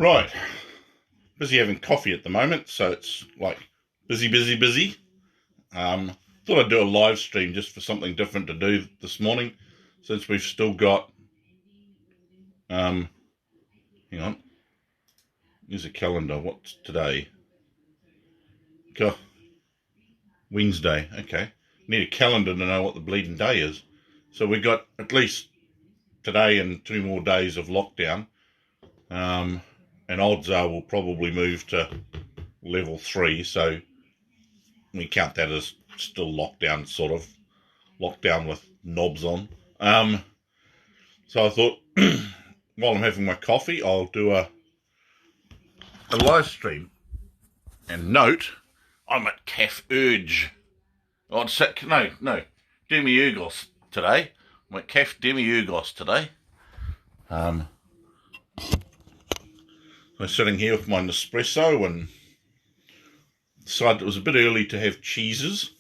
Right, busy having coffee at the moment, so it's like busy. Thought I'd do a live stream just for something different to do this morning, since we've still got, hang on, here's a calendar, what's today? Wednesday, okay. Need a calendar to know what the bleeding day is. So we got at least today and 2 more days of lockdown, and odds are we'll probably move to level 3, so we count that as still lockdown, sort of lockdown with knobs on. So I thought, while I'm having my coffee, I'll do a live stream. And note, I'm at Caf Urge. Oh, no, Demiurgos today. I'm at Caf Demiurgos today. I'm sitting here with my Nespresso and decided it was a bit early to have cheeses,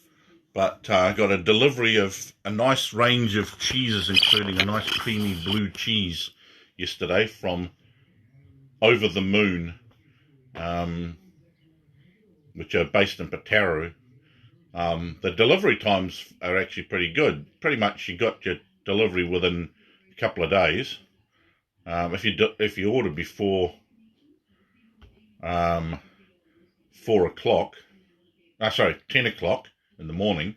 but I got a delivery of a nice range of cheeses, including a nice creamy blue cheese yesterday from Over the Moon, which are based in Pataru. The delivery times are actually pretty good. Pretty much you got your delivery within a couple of days. If you order before 10 o'clock in the morning,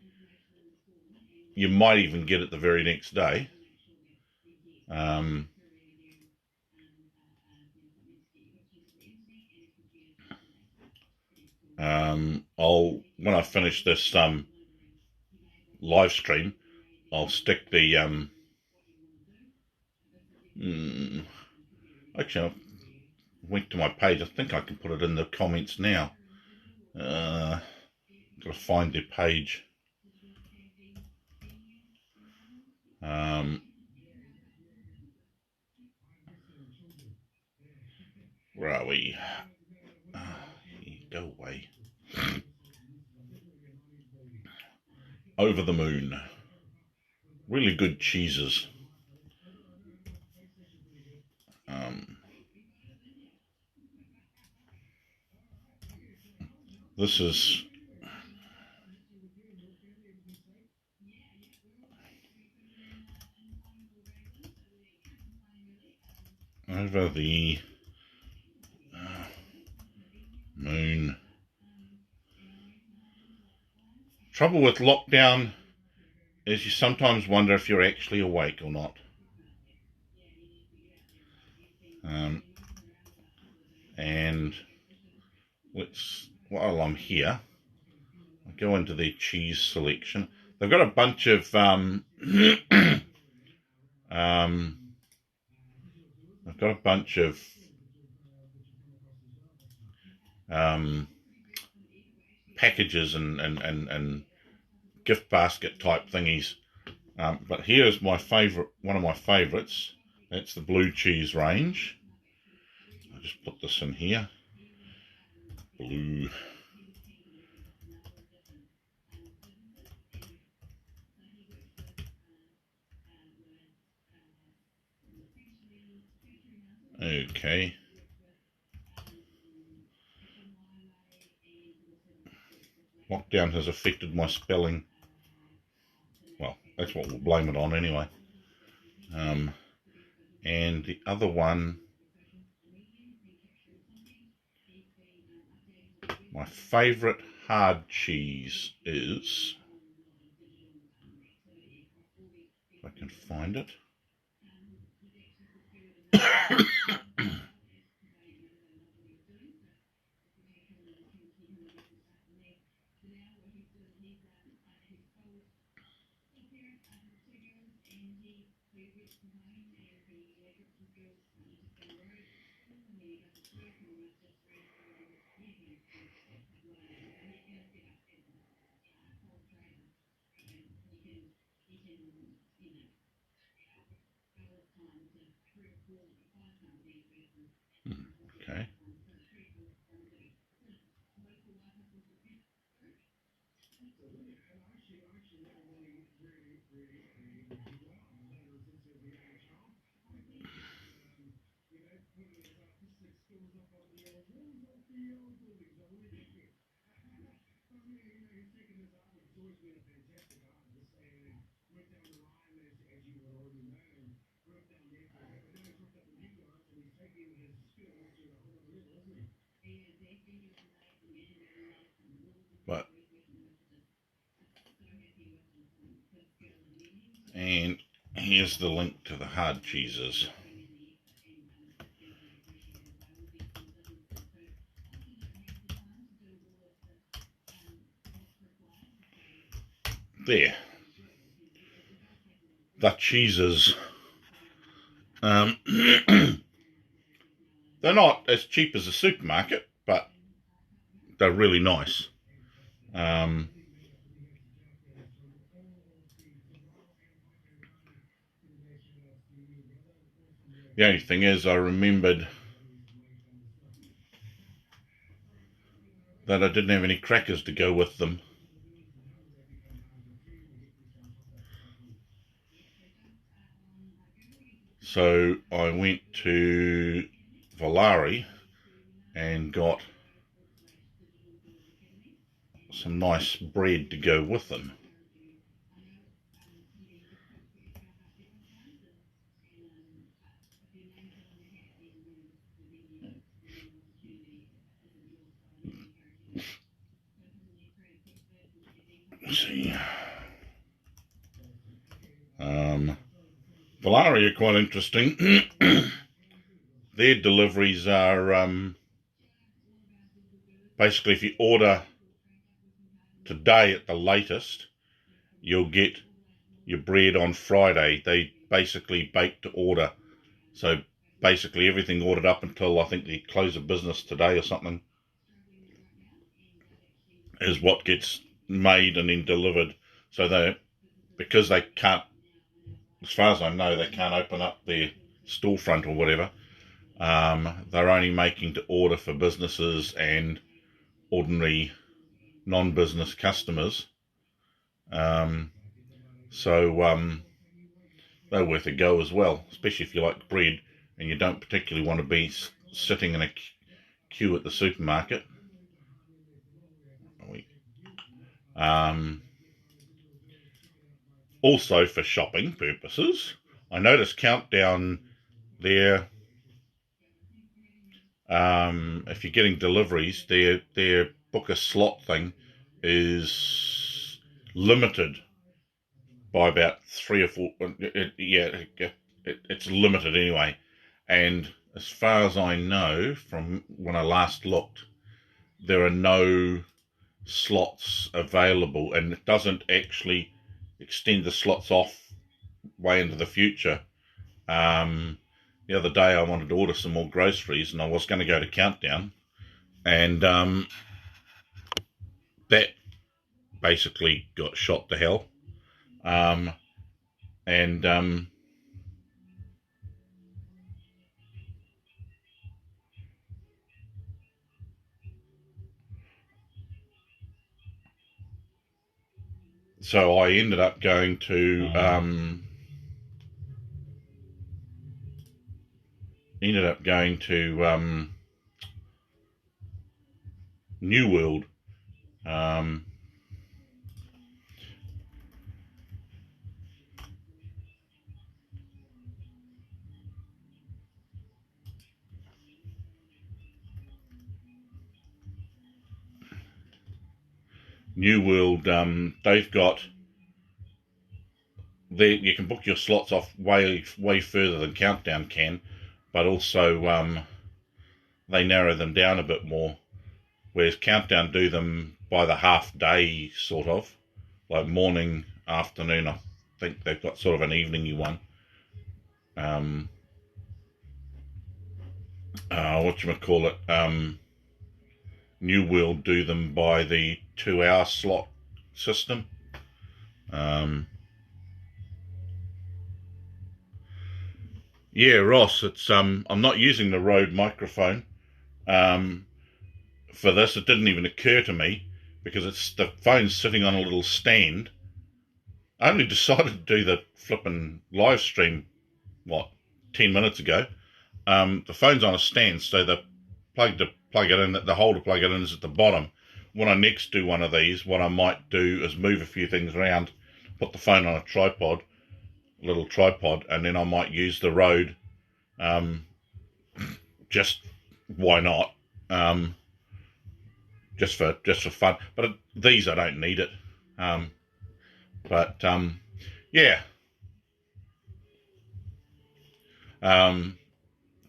you might even get it the very next day. When I finish this live stream, I'll stick the actually, I went to my page. I think I can put it in the comments now. Gotta find their page. Where are we? Go away. Over the Moon. Really good cheeses. This is Over the Moon. Trouble with lockdown is you sometimes wonder if you're actually awake or not. And while I'm here, I'll go into their cheese selection. They've got a bunch of I've got a bunch of packages and gift basket type thingies. But here's my favorite, one of my favorites. That's the blue cheese range. I'll just put this in here. Blue. Okay. Lockdown has affected my spelling. Well, that's what we'll blame it on anyway. And the other one, my favourite hard cheese is, if I can find it. Okay. But and here's the link to the hard cheeses. There. The cheeses. They're not as cheap as a supermarket, but they're really nice. The only thing is, I remembered that I didn't have any crackers to go with them. So I went to Valari and got some nice bread to go with them. Let's see. Valari are quite interesting. Their deliveries are basically, if you order today at the latest, you'll get your bread on Friday. They basically bake to order. So basically everything ordered up until I think the close of business today or something is what gets made and then delivered. So because they can't, as far as I know, they can't open up their storefront or whatever. They're only making to order for businesses and ordinary non-business customers. So they're worth a go as well, especially if you like bread and you don't particularly want to be sitting in a queue at the supermarket. Also for shopping purposes, I noticed Countdown there. If you're getting deliveries, their book a slot thing is limited by about 3 or 4. It's limited anyway. And as far as I know, from when I last looked, there are no slots available, and it doesn't actually extend the slots off way into the future. The other day I wanted to order some more groceries, and I was going to go to Countdown, and that basically got shot to hell. So I ended up going to New World. New World, they've got you can book your slots off way further than Countdown can, but also they narrow them down a bit more, whereas Countdown do them by the half day, sort of, like morning, afternoon. I think they've got sort of an evening-y one. New World do them by the 2-hour slot system. Yeah, Ross, it's I'm not using the Rode microphone for this. It didn't even occur to me because the phone's sitting on a little stand. I only decided to do the flipping live stream 10 minutes ago. The phone's on a stand, so the hole to plug it in is at the bottom, when I next do one of these, what I might do is move a few things around, put the phone on a tripod, little tripod, and then I might use the road. Just why not? Just for fun. But these I don't need it. Yeah.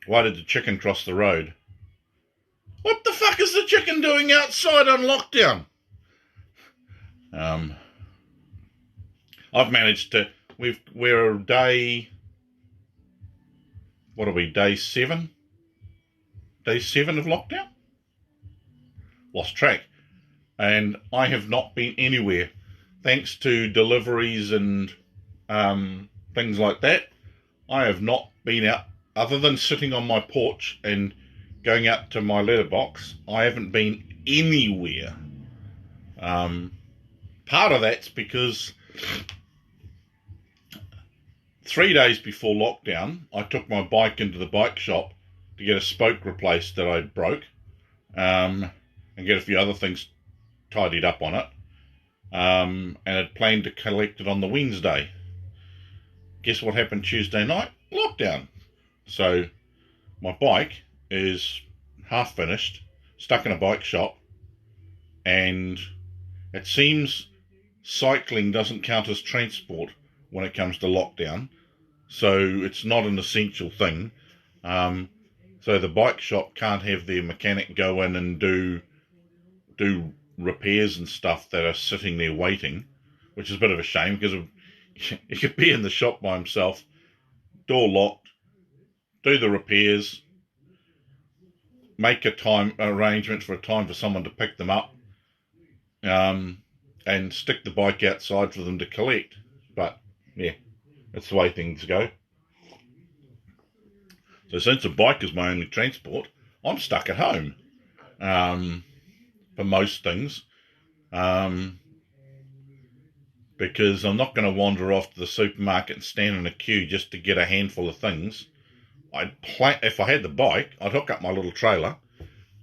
Why did the chicken cross the road? What the fuck is the chicken doing outside on lockdown? I've managed to. We're day. What are we? Day 7. Day 7 of lockdown. Lost track, and I have not been anywhere, thanks to deliveries and things like that. I have not been out, other than sitting on my porch and going out to my letterbox. I haven't been anywhere. Part of that's because 3 days before lockdown, I took my bike into the bike shop to get a spoke replaced that I broke, and get a few other things tidied up on it, and had planned to collect it on the Wednesday. Guess what happened Tuesday night? Lockdown. So my bike is half finished, stuck in a bike shop, and it seems cycling doesn't count as transport when it comes to lockdown, so it's not an essential thing. So the bike shop can't have their mechanic go in and do repairs and stuff that are sitting there waiting, which is a bit of a shame, because he could be in the shop by himself, door locked, do the repairs, make arrangements for a time for someone to pick them up, and stick the bike outside for them to collect. But yeah, that's the way things go. So since a bike is my only transport, I'm stuck at home for most things, because I'm not going to wander off to the supermarket and stand in a queue just to get a handful of things. If I had the bike, I'd hook up my little trailer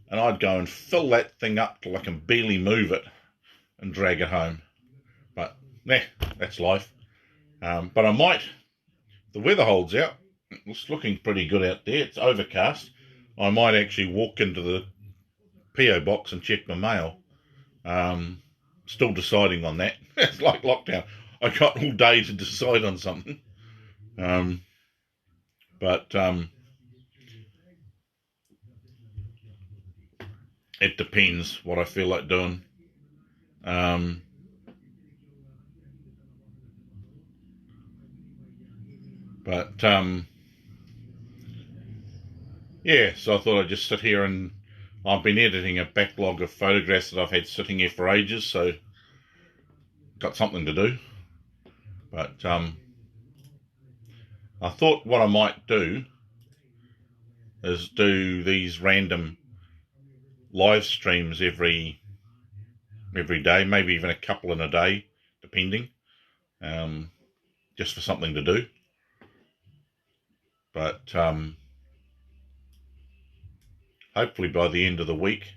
and I'd go and fill that thing up till I can barely move it and drag it home. But that's life. But I might, the weather holds out, it's looking pretty good out there, it's overcast, I might actually walk into the PO box and check my mail. Still deciding on that. It's like lockdown. I got all day to decide on something. But it depends what I feel like doing. Yeah, so I thought I'd just sit here, and I've been editing a backlog of photographs that I've had sitting here for ages, so got something to do. But I thought what I might do is do these random live streams every day, maybe even a couple in a day, depending, just for something to do. But hopefully by the end of the week,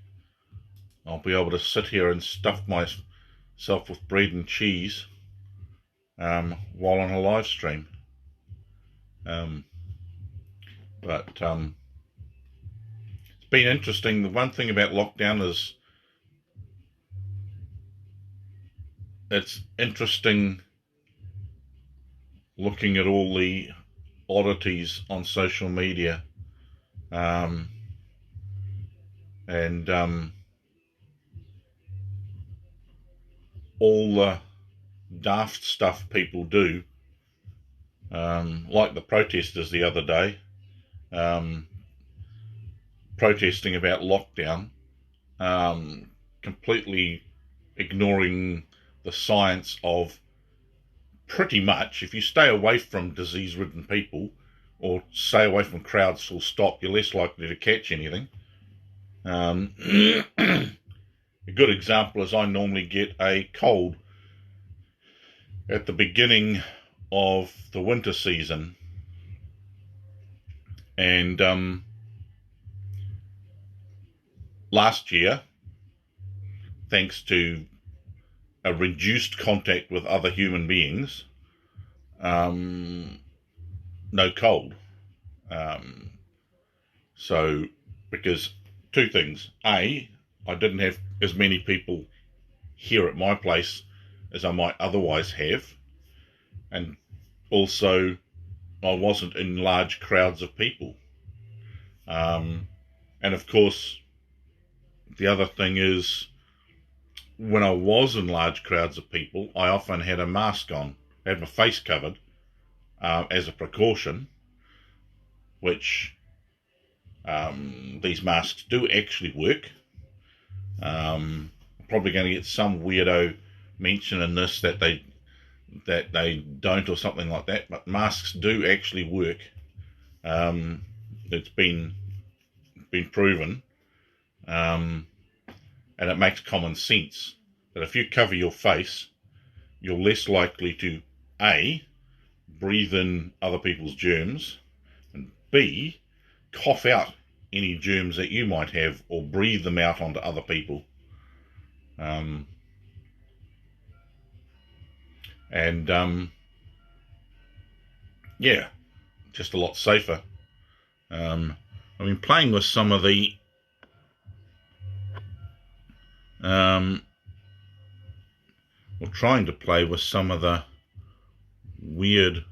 I'll be able to sit here and stuff myself with bread and cheese while on a live stream. But it's been interesting. The one thing about lockdown is it's interesting looking at all the oddities on social media, and all the daft stuff people do, like the protesters the other day, protesting about lockdown, completely ignoring the science of pretty much, if you stay away from disease-ridden people or stay away from crowds full stop, you're less likely to catch anything. A good example is I normally get a cold at the beginning of the winter season, and last year thanks to a reduced contact with other human beings, no cold. So, because two things. A, I didn't have as many people here at my place as I might otherwise have. And also, I wasn't in large crowds of people. And of course, the other thing is, when I was in large crowds of people, I often had a mask on. I had my face covered as a precaution, which these masks do actually work. Probably going to get some weirdo mention in this that they don't or something like that, but masks do actually work. It's been proven, and it makes common sense that if you cover your face, you're less likely to A, breathe in other people's germs, and B, cough out any germs that you might have or breathe them out onto other people. Yeah, just a lot safer. I've been playing with some of the or trying to play with some of the weird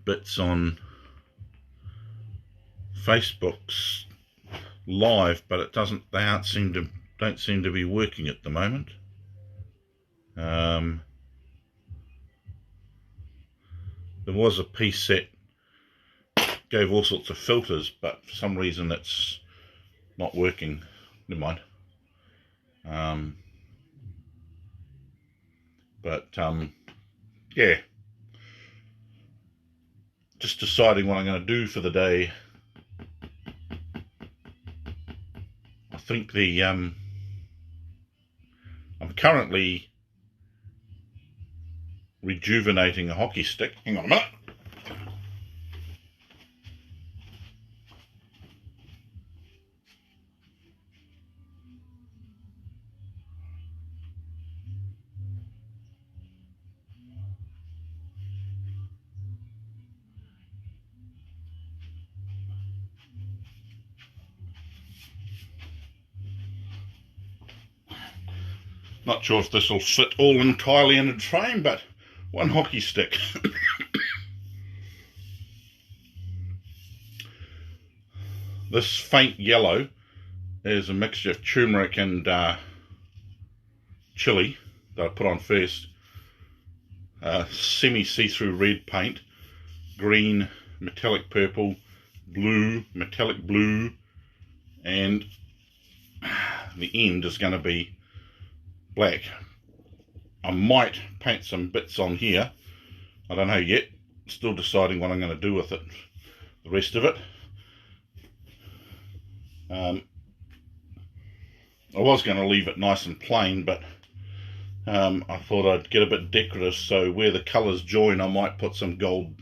bits on Facebook's live, but it doesn't. They don't seem to be working at the moment. There was a piece that gave all sorts of filters, but for some reason it's not working. Never mind. Yeah, just deciding what I'm going to do for the day. I think I'm currently rejuvenating a hockey stick. Hang on a minute. Not sure if this will fit all entirely in a frame, but one hockey stick. This faint yellow is a mixture of turmeric and chili that I put on first. Semi-see-through red paint, green, metallic purple, blue, metallic blue, and the end is going to be black. I might paint some bits on here. I don't know yet. Still deciding what I'm going to do with it. The rest of it. I was going to leave it nice and plain, but I thought I'd get a bit decorative, so where the colours join I might put some gold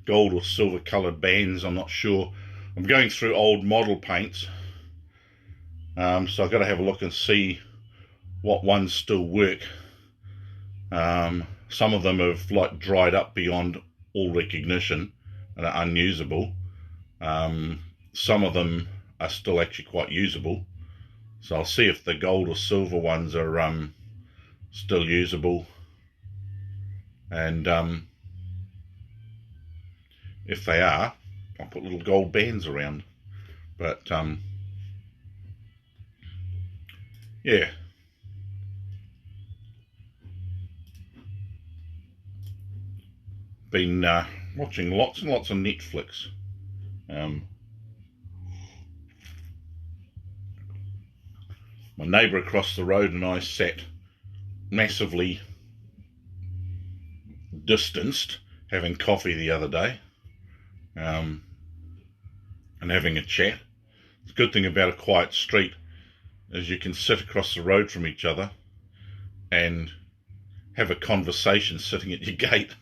or silver coloured bands. I'm not sure. I'm going through old model paints, so I've got to have a look and see what ones still work. Some of them have dried up beyond all recognition and are unusable. Some of them are still actually quite usable, so I'll see if the gold or silver ones are still usable, and if they are, I'll put little gold bands around. But yeah, been watching lots and lots of Netflix. My neighbour across the road and I sat massively distanced having coffee the other day, and having a chat. The good thing about a quiet street is you can sit across the road from each other and have a conversation sitting at your gate.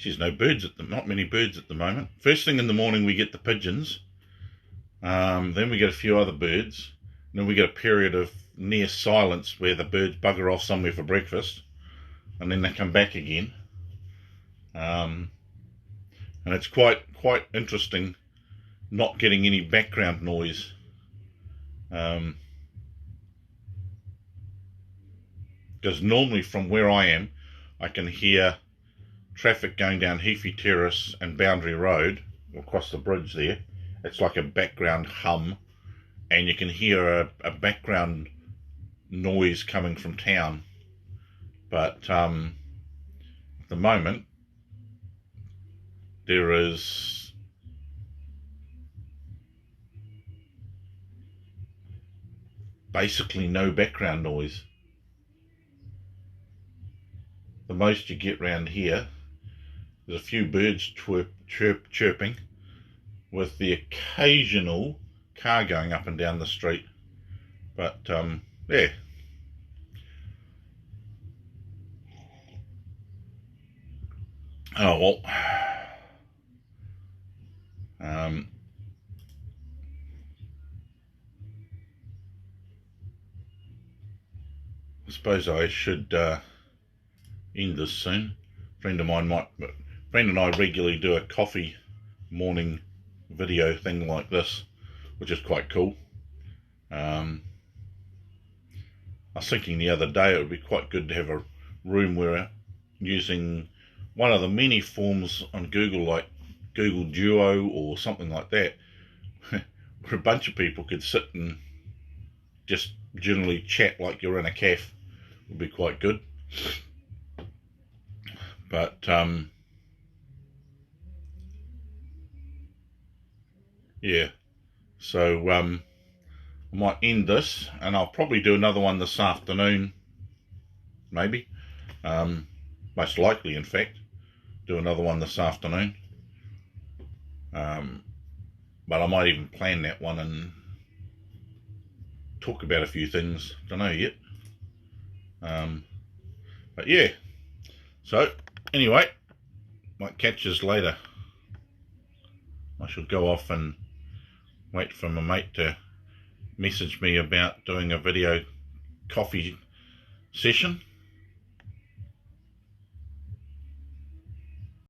There's no birds not many birds at the moment. First thing in the morning we get the pigeons, then we get a few other birds, and then we get a period of near silence where the birds bugger off somewhere for breakfast, and then they come back again. And it's quite interesting not getting any background noise. Because normally from where I am, I can hear traffic going down Heafy Terrace and Boundary Road, across the bridge there. It's like a background hum, and you can hear a background noise coming from town. But at the moment, there is basically no background noise. The most you get round here, there's a few birds chirping, with the occasional car going up and down the street. But yeah. Oh well. I suppose I should end this soon. A friend and I regularly do a coffee morning video thing like this, which is quite cool. I was thinking the other day it would be quite good to have a room where, using one of the many forms on Google, like Google Duo or something like that, where a bunch of people could sit and just generally chat like you're in a cafe. Would be quite good. But yeah, so I might end this, and I'll probably do another one this afternoon, maybe. Most likely, in fact, do another one this afternoon. But I might even plan that one and talk about a few things. Don't know yet. But yeah. So anyway, might catch us later. I shall go off and wait for my mate to message me about doing a video coffee session.